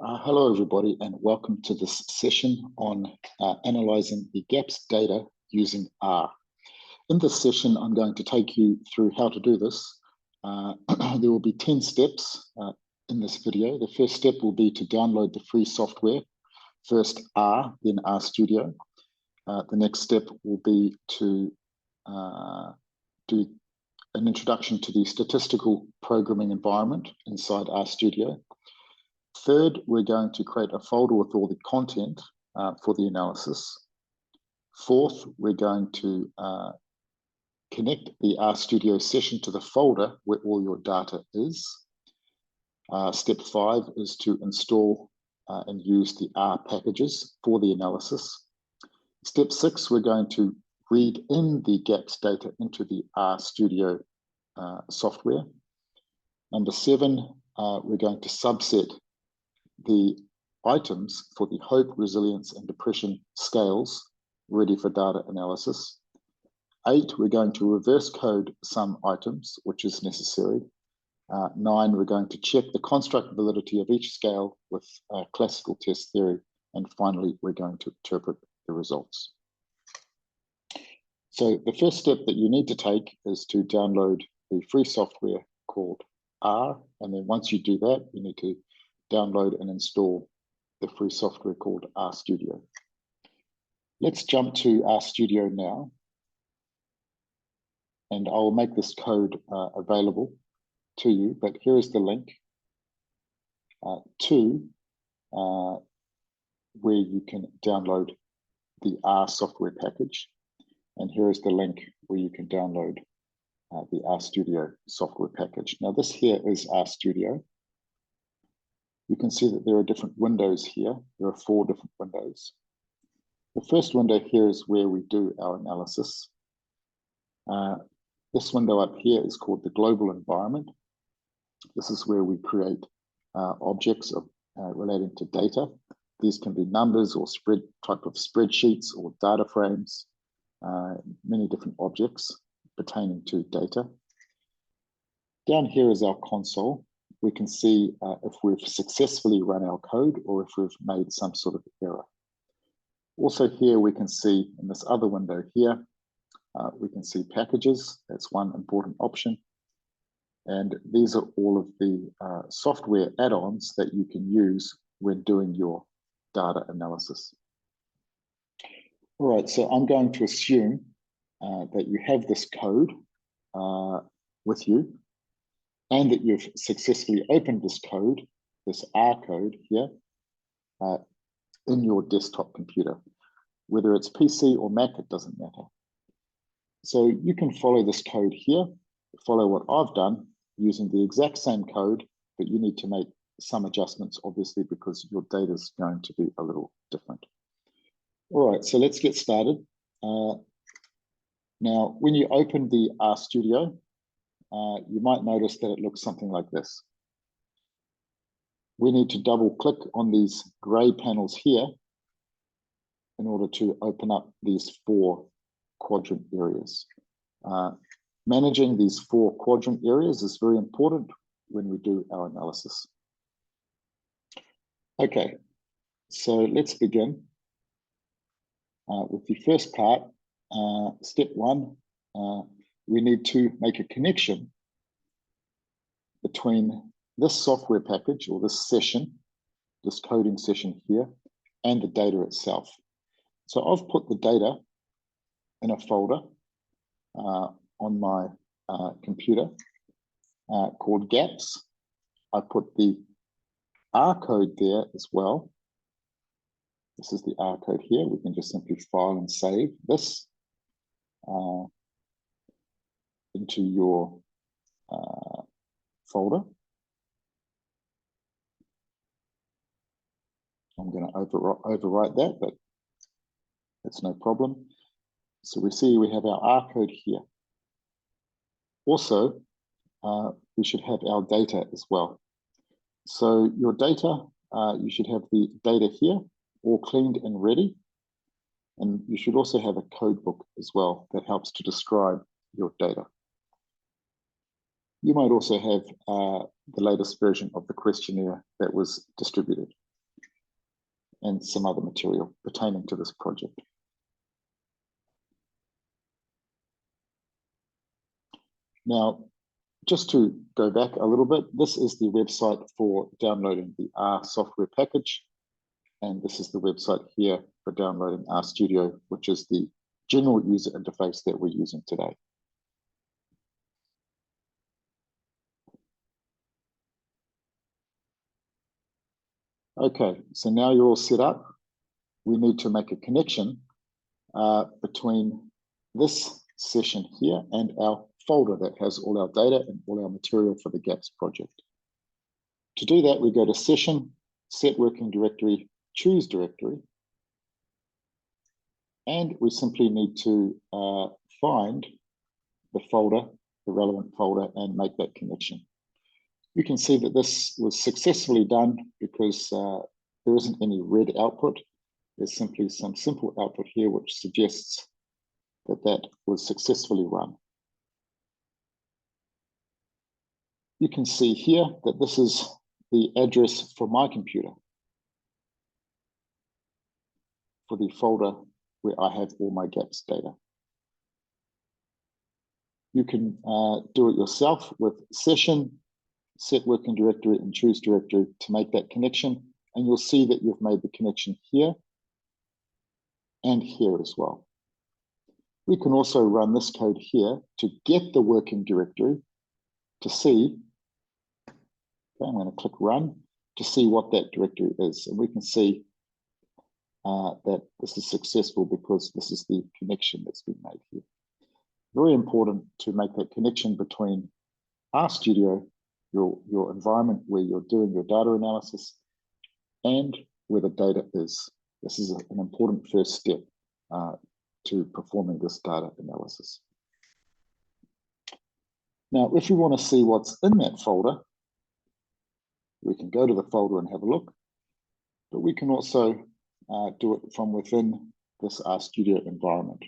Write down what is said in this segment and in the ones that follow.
Hello, everybody, and welcome to this session on analyzing the GAPS data using R. In this session, I'm going to take you through how to do this. There will be 10 steps in this video. The first step will be to download the free software, first R, then RStudio. The next step will be to do an introduction to the statistical programming environment inside RStudio. Third, we're going to create a folder with all the content for the analysis. Fourth, we're going to connect the RStudio session to the folder where all your data is. Step 5 is to install and use the R packages for the analysis. Step 6, we're going to read in the GAPS data into the RStudio software. Number 7, we're going to subset the items for the hope, resilience, and depression scales ready for data analysis. 8, we're going to reverse code some items, which is necessary. 9, we're going to check the constructability of each scale with classical test theory. And finally, we're going to interpret the results. So the first step that you need to take is to download the free software called R. And then once you do that, you need to download and install the free software called RStudio. Let's jump to RStudio now. And I'll make this code available to you, but here is the link to where you can download the R software package. And here is the link where you can download the RStudio software package. Now this here is RStudio. You can see that there are different windows here. There are 4 different windows. The first window here is where we do our analysis. This window up here is called the global environment. This is where we create objects relating to data. These can be numbers or type of spreadsheets or data frames, many different objects pertaining to data. Down here is our console. We can see if we've successfully run our code or if we've made some sort of error. Also here, we can see in this other window here, we can see packages. That's one important option. And these are all of the software add-ons that you can use when doing your data analysis. All right, so I'm going to assume that you have this code with you, and that you've successfully opened this code, this R code here, in your desktop computer. Whether it's PC or Mac, it doesn't matter. So you can follow this code here, follow what I've done using the exact same code, but you need to make some adjustments, obviously, because your data is going to be a little different. All right, so let's get started. Now, when you open the RStudio, you might notice that it looks something like this. We need to double click on these gray panels here in order to open up these 4 quadrant areas. Managing these 4 quadrant areas is very important when we do our analysis. Okay, so let's begin with the first part. Step 1, we need to make a connection between this software package or this session, this coding session here, and the data itself. So I've put the data in a folder on my computer called GAPS. I put the R code there as well. This is the R code here. We can just simply file and save this into your folder. I'm going to overwrite that, but that's no problem. So we see we have our R code here. Also, we should have our data as well. So your data, you should have the data here, all cleaned and ready. And you should also have a code book as well that helps to describe your data. You might also have the latest version of the questionnaire that was distributed. and some other material pertaining to this project. Now, just to go back a little bit, this is the website for downloading the R software package. And this is the website here for downloading RStudio, which is the general user interface that we're using today. Okay, so now you're all set up. We need to make a connection between this session here and our folder that has all our data and all our material for the GAPS project. To do that, we go to Session, Set Working Directory, Choose Directory, and we simply need to find the folder, the relevant folder, and make that connection. You can see that this was successfully done because there isn't any red output. There's simply some simple output here which suggests that that was successfully run. You can see here that this is the address for my computer, for the folder where I have all my GAPS data. You can do it yourself with Session, Set Working Directory, and Choose Directory to make that connection. And you'll see that you've made the connection here and here as well. We can also run this code here to get the working directory to see. Okay, I'm going to click Run to see what that directory is. And we can see that this is successful because this is the connection that's been made here. Very important to make that connection between RStudio, your environment where you're doing your data analysis, and where the data is. This is an important first step to performing this data analysis. Now, if you want to see what's in that folder, we can go to the folder and have a look, but we can also do it from within this RStudio environment.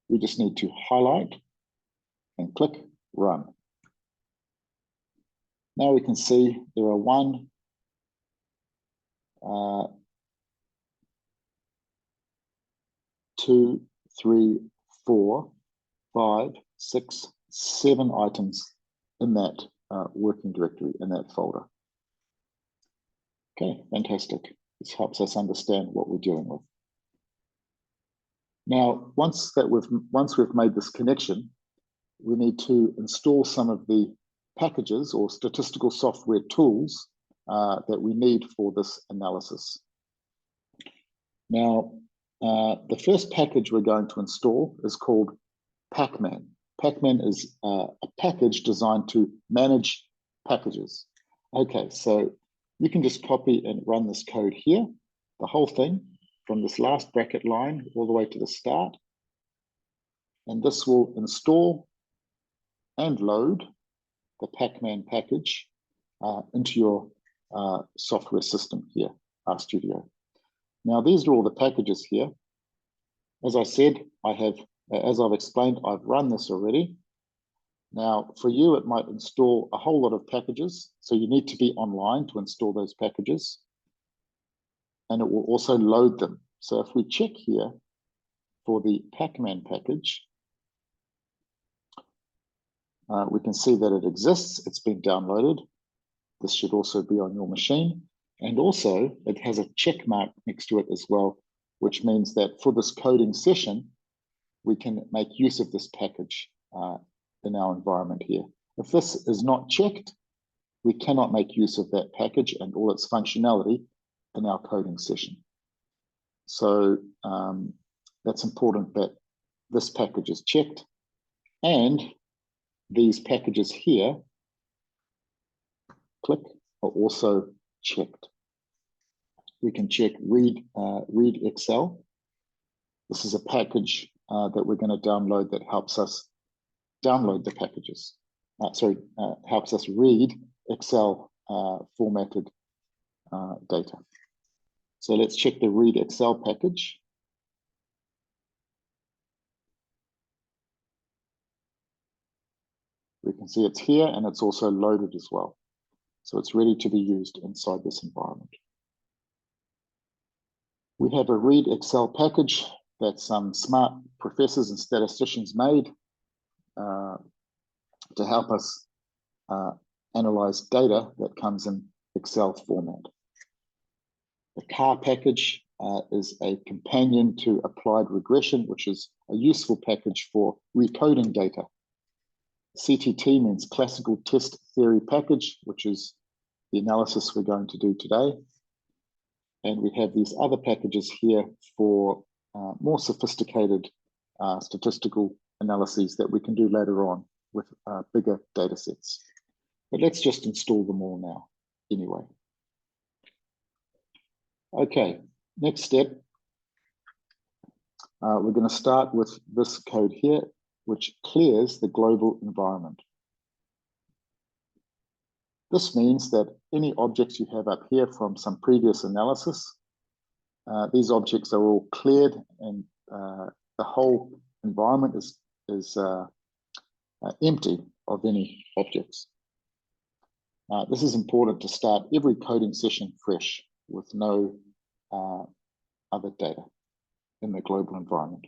We just need to highlight and click Run. Now we can see there are 1, 2, 3, 4, 5, 6, 7 items in that working directory, in that folder. Okay, fantastic. This helps us understand what we're dealing with. Now, once we've made this connection, we need to install some of the packages or statistical software tools that we need for this analysis. Now, the first package we're going to install is called Pacman. Pacman is a package designed to manage packages. Okay, so you can just copy and run this code here, the whole thing, from this last bracket line all the way to the start. And this will install and load the Pacman package into your software system here, RStudio. Now, these are all the packages here. As I said, as I've explained, I've run this already. Now, for you, it might install a whole lot of packages. So you need to be online to install those packages. And it will also load them. So if we check here for the Pacman package, we can see that it exists. It's been downloaded. This should also be on your machine. And also, it has a check mark next to it as well, which means that for this coding session, we can make use of this package in our environment here. If this is not checked, we cannot make use of that package and all its functionality in our coding session. So that's important that this package is checked, and these packages here, click, are also checked. We can check read Excel. This is a package that we're going to download that helps us download the packages. Helps us read Excel formatted data. So let's check the read Excel package. We can see it's here and it's also loaded as well. So it's ready to be used inside this environment. We have a read Excel package that some smart professors and statisticians made to help us analyze data that comes in Excel format. The CAR package is a companion to applied regression, which is a useful package for recoding data. CTT means classical test theory package, which is the analysis we're going to do today. And we have these other packages here for more sophisticated statistical analyses that we can do later on with bigger data sets. But let's just install them all now anyway. Okay, next step. We're going to start with this code here, which clears the global environment. This means that any objects you have up here from some previous analysis, these objects are all cleared, and the whole environment is empty of any objects. This is important to start every coding session fresh with no other data in the global environment.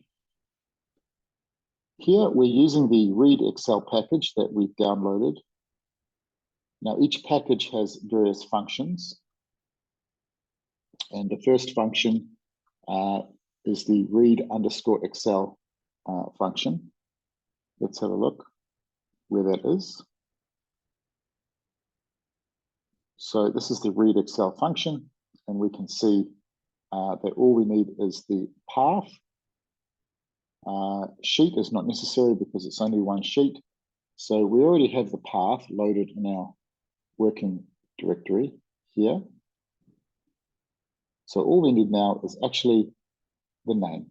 Here we're using the read Excel package that we've downloaded. Now each package has various functions, and the first function is the read_Excel function. Let's have a look where that is. So this is the read Excel function, and we can see that all we need is the path. Sheet is not necessary because it's only one sheet. So we already have the path loaded in our working directory here. So all we need now is actually the name.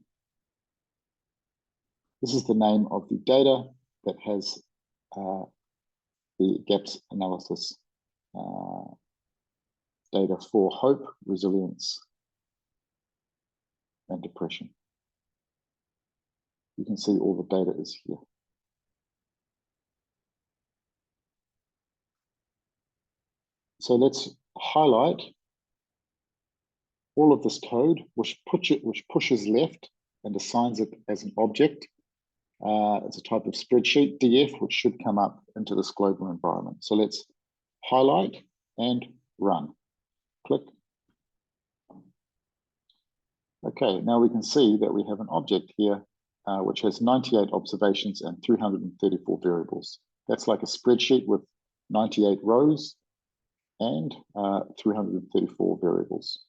This is the name of the data that has the gaps analysis data for hope, resilience, and depression. You can see all the data is here. So let's highlight all of this code, which pushes left and assigns it as an object. It's a type of spreadsheet, DF, which should come up into this global environment. So let's highlight and run. Click. Okay, now we can see that we have an object here which has 98 observations and 334 variables. That's like a spreadsheet with 98 rows and 334 variables.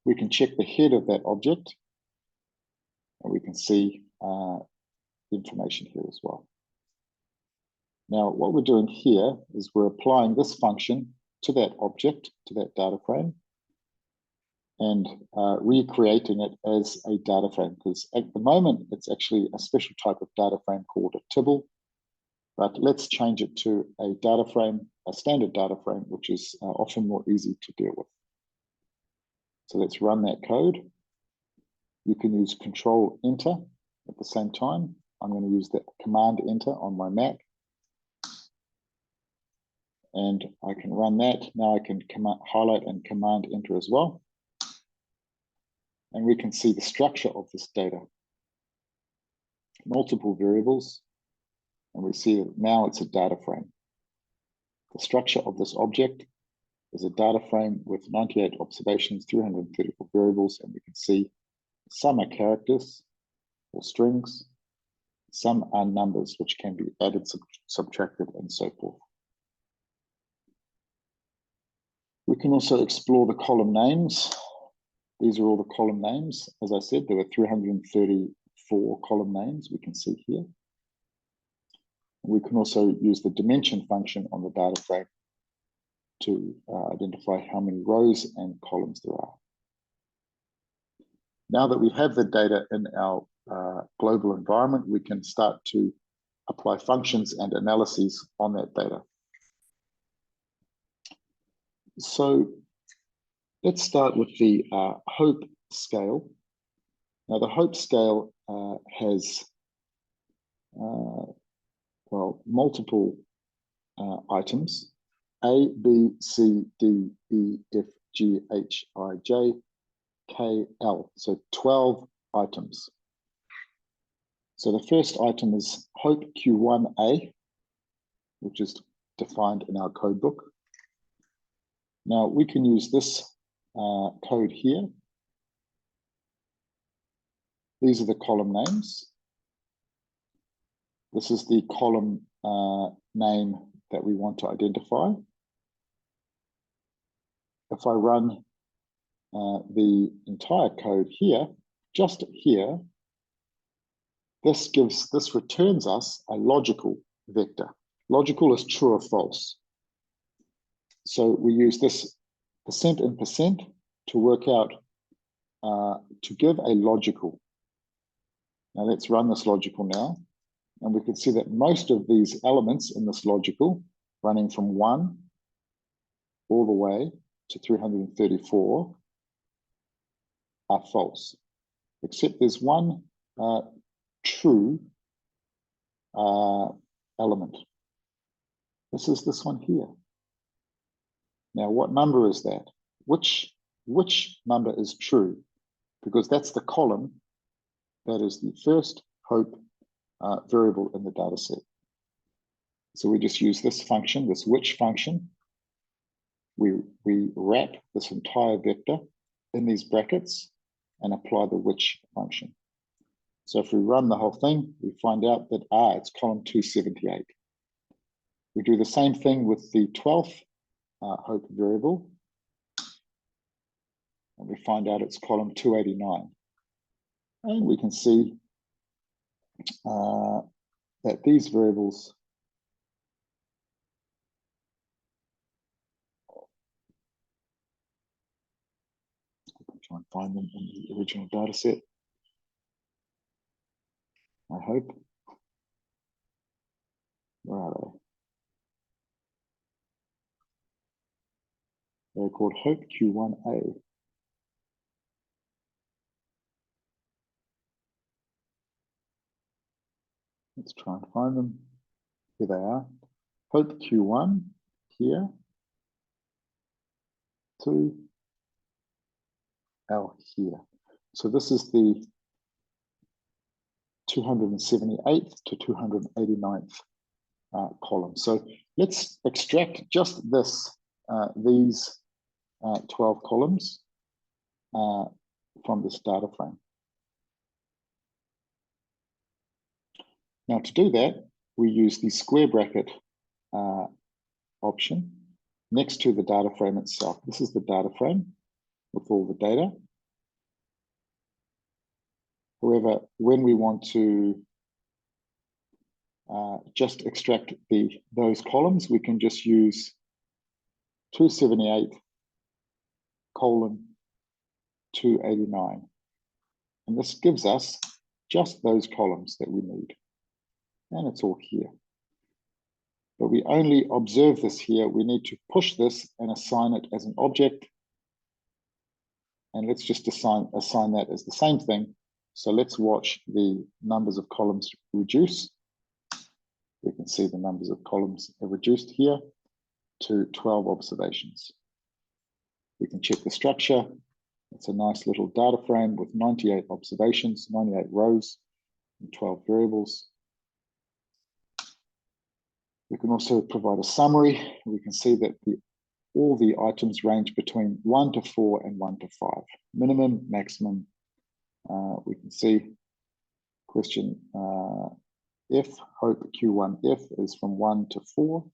We can check the head of that object, and we can see information here as well. Now, what we're doing here is we're applying this function to that object, to that data frame, and recreating it as a data frame, because at the moment it's actually a special type of data frame called a tibble. But let's change it to a data frame, a standard data frame, which is often more easy to deal with. So let's run that code. You can use Control Enter at the same time. I'm going to use the Command Enter on my Mac. And I can run that. Now I can highlight and Command Enter as well. And we can see the structure of this data. Multiple variables. And we see that now it's a data frame. The structure of this object is a data frame with 98 observations, 334 variables, and we can see some are characters or strings, some are numbers which can be added, subtracted, and so forth. We can also explore the column names. These are all the column names. As I said, there were 334 column names we can see here. We can also use the dimension function on the data frame to identify how many rows and columns there are. Now that we have the data in our global environment, we can start to apply functions and analyses on that data. So let's start with the hope scale. Now the hope scale has multiple items: A, B, C, D, E, F, G, H, I, J, KL, so 12 items. So the first item is Hope Q1A, which is defined in our code book. Now we can use this code here. These are the column names. This is the column name that we want to identify. If I run the entire code here, just here, this returns us a logical vector. Logical is true or false. So we use this percent and percent to work out, to give a logical. Now let's run this logical now. And we can see that most of these elements in this logical, running from 1 all the way to 334, are false, except there's one true element. This is this one here. Now, what number is that? Which number is true? Because that's the column that is the first Hope variable in the data set. So we just use this function, this which function. We wrap this entire vector in these brackets and apply the which function. So if we run the whole thing, we find out that it's column 278. We do the same thing with the 12th Hope variable, and we find out it's column 289. And we can see that these variables try and find them in the original data set. I hope. Where are they? They're called Hope Q1A. Let's try and find them. Here they are. Hope Q1 here. 2L here. So this is the 278th to 289th column. So let's extract just this, these 12 columns from this data frame. Now to do that, we use the square bracket option next to the data frame itself. This is the data frame with all the data. However, when we want to just extract those columns, we can just use 278 colon 289. And this gives us just those columns that we need. And it's all here. But we only observe this here. We need to push this and assign it as an object. And let's just assign that as the same thing. So let's watch the numbers of columns reduce. We can see the numbers of columns are reduced here to 12 observations. We can check the structure. It's a nice little data frame with 98 observations, 98 rows, and 12 variables. We can also provide a summary. We can see that all the items range between 1 to 4 and 1 to 5. Minimum, maximum. We can see question F, Hope Q1F is from 1 to 4.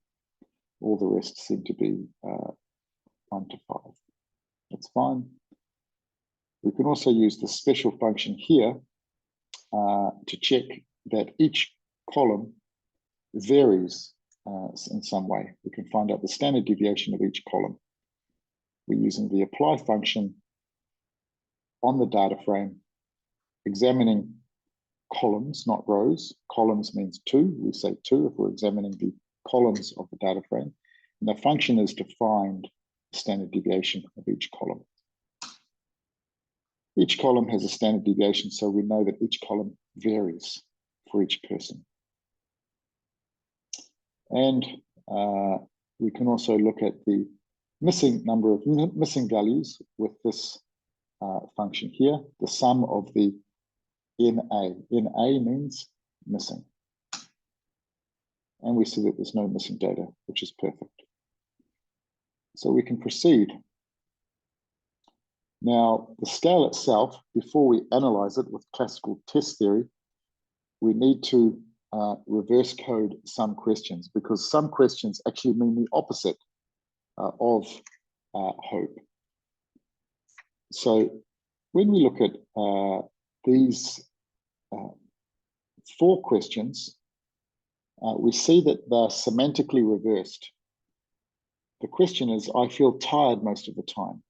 All the rest seem to be 1 to 5. That's fine. We can also use the special function here to check that each column varies in some way. We can find out the standard deviation of each column. We're using the apply function on the data frame, examining columns, not rows. Columns means 2. We say 2 if we're examining the columns of the data frame. And the function is to find the standard deviation of each column. Each column has a standard deviation, so we know that each column varies for each person. And we can also look at the missing number of missing values with this function here, the sum of the NA. NA means missing. And we see that there's no missing data, which is perfect. So we can proceed. Now, the scale itself, before we analyze it with classical test theory, we need to reverse code some questions, because some questions actually mean the opposite of hope. So when we look at these 4 questions, we see that they're semantically reversed. The question is, I feel tired most of the time.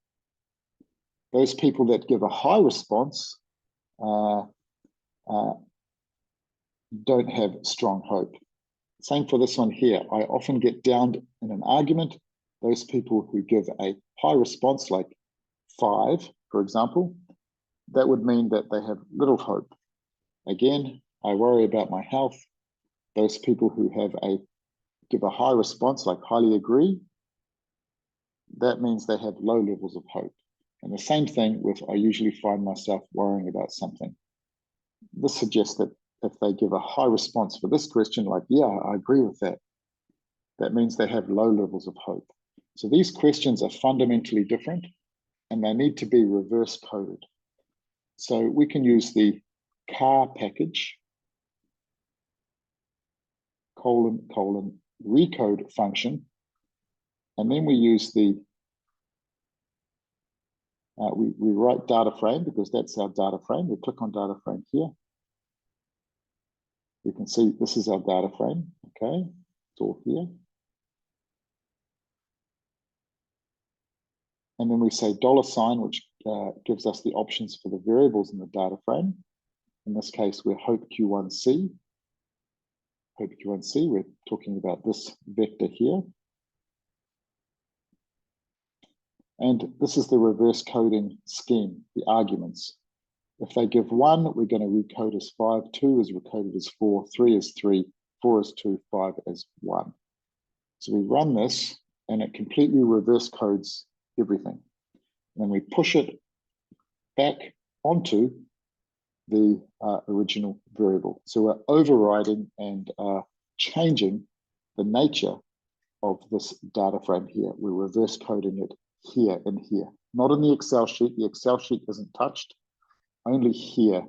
Those people that give a high response don't have strong hope. Same for this one here. I often get downed in an argument. Those people who give a high response, like 5, for example, that would mean that they have little hope. Again, I worry about my health. Those people who give a high response, like highly agree, that means they have low levels of hope. And the same thing with, I usually find myself worrying about something. This suggests that if they give a high response for this question, like, yeah, I agree with that, that means they have low levels of hope. So these questions are fundamentally different, and they need to be reverse coded. So we can use the car package, recode function, and then we use the, we write data frame, because that's our data frame. We click on data frame here. You can see this is our data frame, okay? It's all here. And then we say $, which gives us the options for the variables in the data frame. In this case, we're hope Q1C. Hope Q1C, we're talking about this vector here. And this is the reverse coding scheme, the arguments. If they give 1, we're going to recode as 5, 2 is recoded as 4, 3 is 3, 4 is 2, 5 as 1. So we run this, and it completely reverse codes everything. And we push it back onto the original variable. So we're overriding and changing the nature of this data frame here. We're reverse coding it here and here, not in the Excel sheet. The Excel sheet isn't touched, only here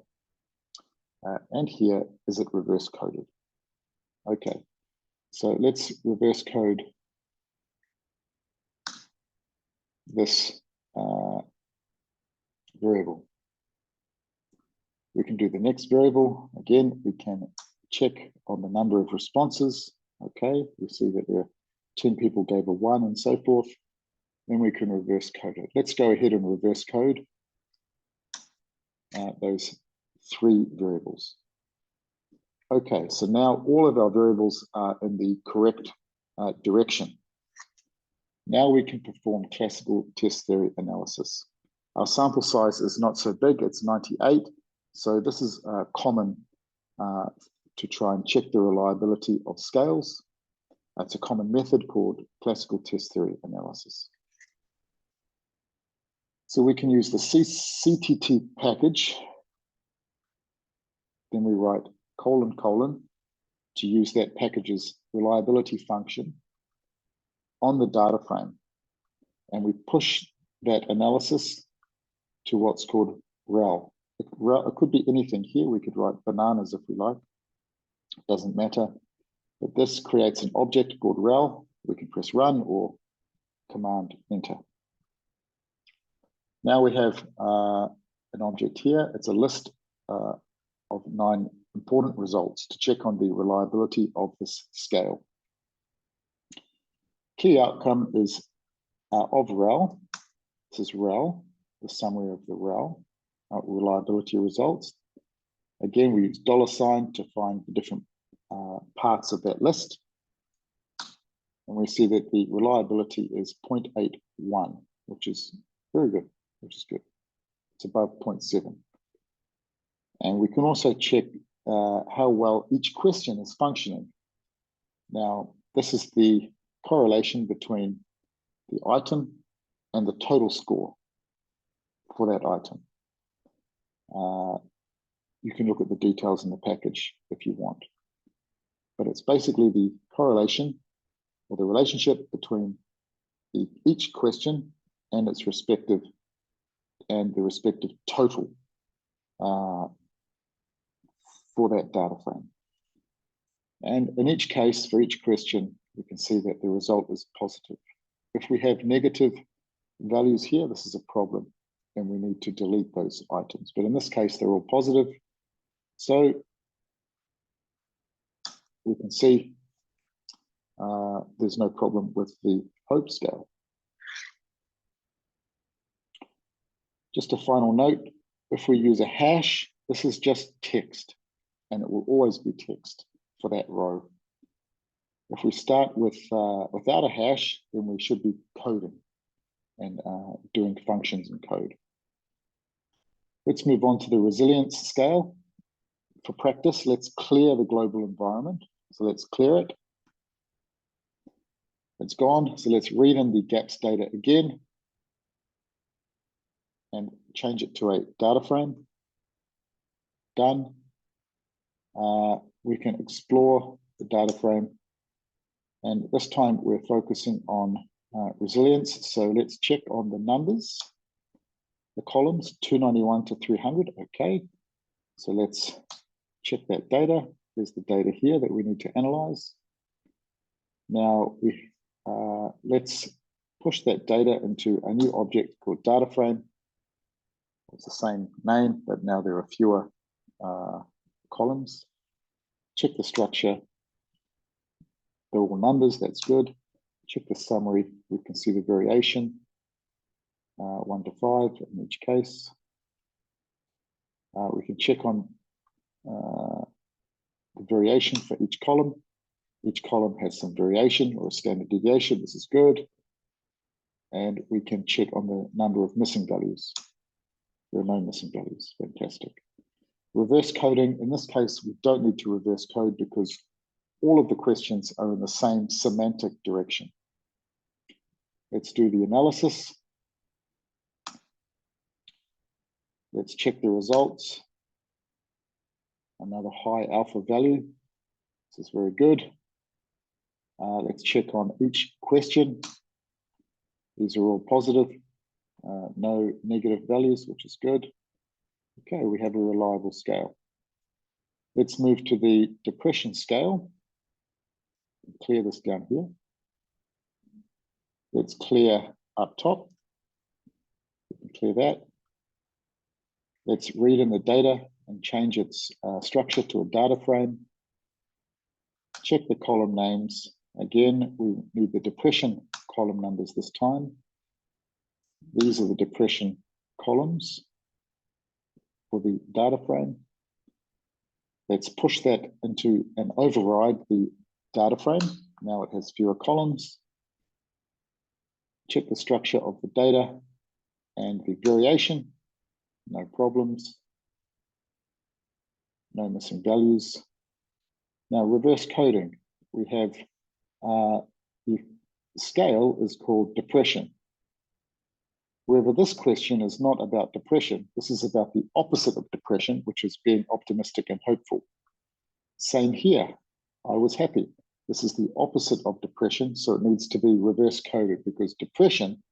and here is it reverse coded. Okay, so let's reverse code this variable. We can do the next variable. Again, we can check on the number of responses. Okay, we see that there are 10 people gave a 1 and so forth. Then we can reverse code it. Let's go ahead and reverse code those 3 variables. Okay, so now all of our variables are in the correct direction. Now we can perform classical test theory analysis. Our sample size is not so big, it's 98. So this is common to try and check the reliability of scales. It's a common method called classical test theory analysis. So we can use the CTT package. Then we write : to use that package's reliability function on the data frame. And we push that analysis to what's called rel. It could be anything here. We could write bananas if we like. It doesn't matter. But this creates an object called rel. We can press run or command enter. Now we have an object here. It's a list of 9 important results to check on the reliability of this scale. Key outcome is of rel. This is rel, the summary of the rel, reliability results. Again, we use $ to find the different parts of that list. And we see that the reliability is 0.81, which is very good, which is good. It's above 0.7. And we can also check how well each question is functioning. Now, this is the correlation between the item and the total score. for that item. You can look at the details in the package if you want. But it's basically the correlation or the relationship between each question and its respective total for that data frame. And in each case, for each question, we can see that the result is positive. If we have negative values here, this is a problem, and we need to delete those items. But in this case, they're all positive. So we can see there's no problem with the hope scale. Just a final note, if we use a hash, this is just text, and it will always be text for that row. If we start with without a hash, then we should be coding and doing functions in code. Let's move on to the resilience scale. For practice, let's clear the global environment. So let's clear it. It's gone. So let's read in the gaps data again and change it to a data frame. Done. We can explore the data frame. And this time we're focusing on resilience. So let's check on the numbers, the columns 291 to 300. Okay. So let's check that data. There's the data here that we need to analyze. Now let's push that data into a new object called data frame. It's the same name, but now there are fewer columns. Check the structure. They're all numbers, that's good. Check the summary, we can see the variation, 1 to 5 in each case. We can check on the variation for each column. Each column has some variation or a standard deviation, this is good. And we can check on the number of missing values. There are no missing values, fantastic. Reverse coding, in this case, we don't need to reverse code because all of the questions are in the same semantic direction. Let's do the analysis. Let's check the results. Another high alpha value. This is very good. Let's check on each question. These are all positive. No negative values, which is good. Okay, we have a reliable scale. Let's move to the depression scale. Clear this down here. Let's clear up top. We can clear that. Let's read in the data and change its structure to a data frame. Check the column names. Again, we need the depression column numbers this time. These are the depression columns for the data frame. Let's push that into and override the data frame. Now it has fewer columns. Check the structure of the data and the variation. No problems. No missing values. Now reverse coding. We have the scale is called depression. However, this question is not about depression. This is about the opposite of depression, which is being optimistic and hopeful. Same here. I was happy. This is the opposite of depression, so it needs to be reverse coded because depression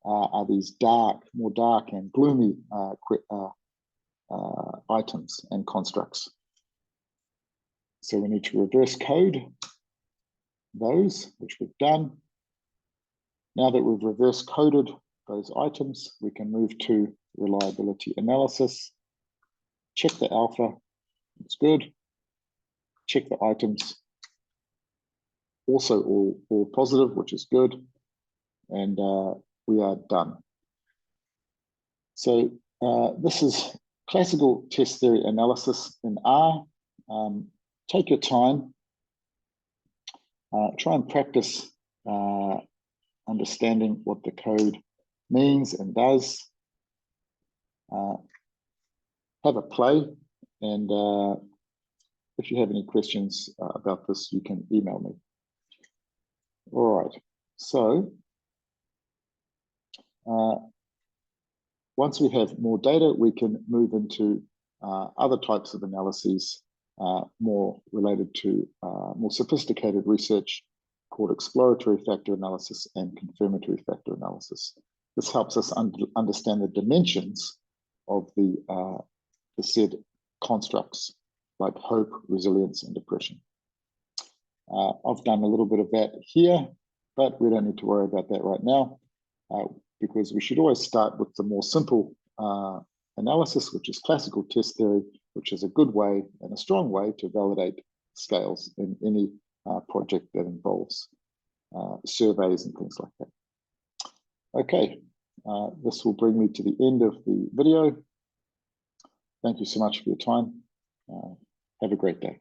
are these more dark and gloomy items and constructs. So we need to reverse code those, which we've done. Now that we've reverse coded those items, we can move to reliability analysis. Check the alpha, it's good. Check the items, also all positive, which is good. And we are done. So this is classical test theory analysis in R. Take your time. Try and practice understanding what the code means and does. Have a play, and if you have any questions about this, you can email me. All right, so Once we have more data, we can move into other types of analyses more related to more sophisticated research called exploratory factor analysis and confirmatory factor analysis. This helps us understand the dimensions of the said constructs like hope, resilience, and depression. I've done a little bit of that here, but we don't need to worry about that right now because we should always start with the more simple analysis, which is classical test theory, which is a good way and a strong way to validate scales in any project that involves surveys and things like that. Okay, this will bring me to the end of the video. Thank you so much for your time. Have a great day.